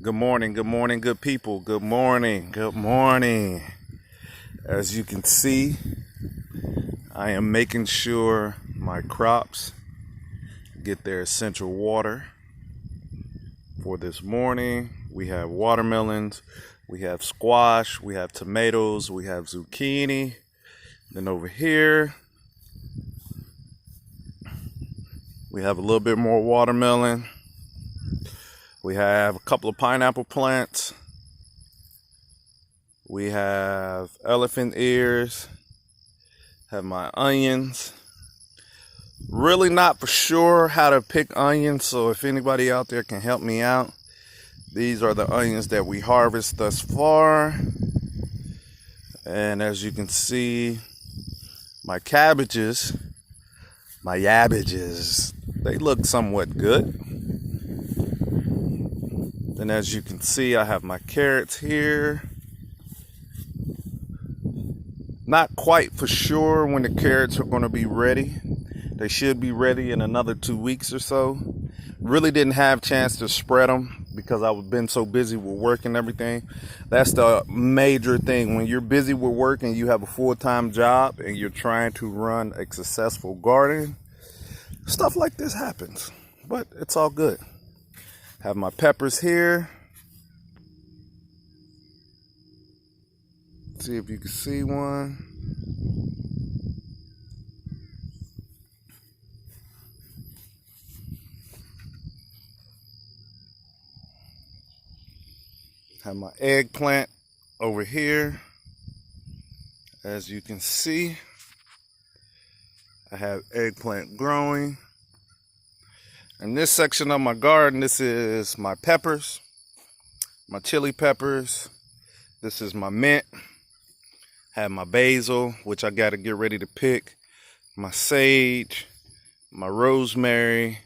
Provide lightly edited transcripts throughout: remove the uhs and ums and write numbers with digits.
Good morning, good people. Good morning, good morning. As you can see, I am making sure my crops get their essential water for this morning. We have watermelons, we have squash, we have tomatoes, we have zucchini. Then over here, we have a little bit more watermelon. We have a couple of pineapple plants. We have elephant ears. Have my onions. Really not for sure how to pick onions, so if anybody out there can help me out. These are the onions that we harvest thus far. And as you can see, my cabbages, they look somewhat good. And as you can see, I have my carrots here. Not quite for sure when the carrots are going to be ready. They should be ready in another 2 weeks or so. Really didn't have a chance to spread them because I've been so busy with work and everything. That's the major thing. When you're busy with work and you have a full-time job and you're trying to run a successful garden, stuff like this happens. But it's all good. Have my peppers here. See if you can see one. Have my eggplant over here. As you can see, I have eggplant growing. In this section of my garden, this is my peppers, my chili peppers. This is my mint. Have my basil, which I got to get ready to pick. My sage, my rosemary.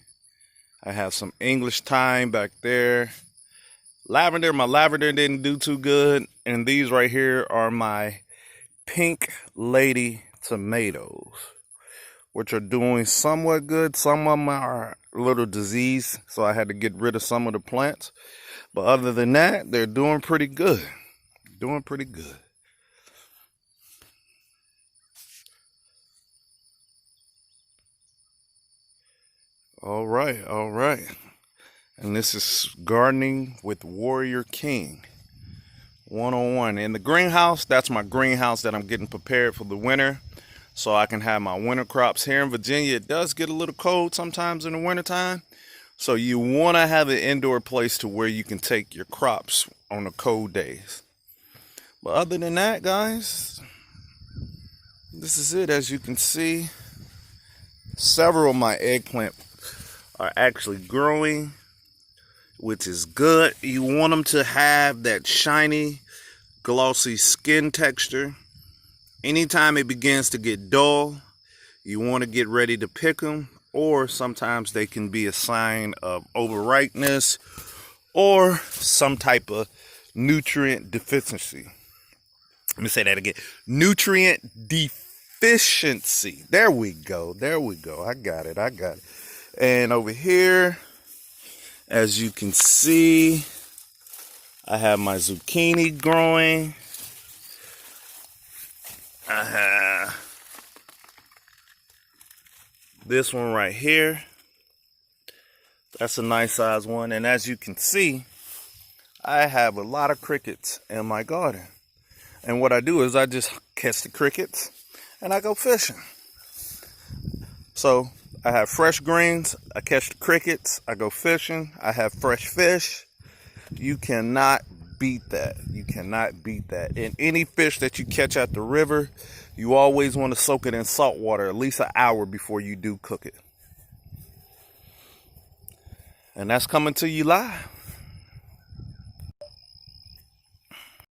I have some English thyme back there. Lavender, my lavender didn't do too good. And these right here are my pink lady tomatoes, which are doing somewhat good. Some of them are a little diseased, so I had to get rid of some of the plants. But other than that, they're doing pretty good. Doing pretty good. All right. And this is Gardening with Warrior King 101. In the greenhouse, that's my greenhouse that I'm getting prepared for the winter, so I can have my winter crops. Here in Virginia, it does get a little cold sometimes in the wintertime. So you want to have an indoor place to where you can take your crops on the cold days. But other than that, guys, this is it. As you can see, several of my eggplant are actually growing, which is good. You want them to have that shiny, glossy skin texture. Anytime it begins to get dull, you want to get ready to pick them, or sometimes they can be a sign of overripeness or some type of nutrient deficiency. Let me say that again. Nutrient deficiency. There we go. I got it. And over here, as you can see, I have my zucchini growing. I have this one right here. That's a nice size one. And as you can see, I have a lot of crickets in my garden. And what I do is I just catch the crickets and I go fishing. So I have fresh greens, I catch the crickets, I go fishing, I have fresh fish. You cannot beat that. And any fish that you catch at the river, you always want to soak it in salt water at least an hour before you do cook it. And that's coming to you live.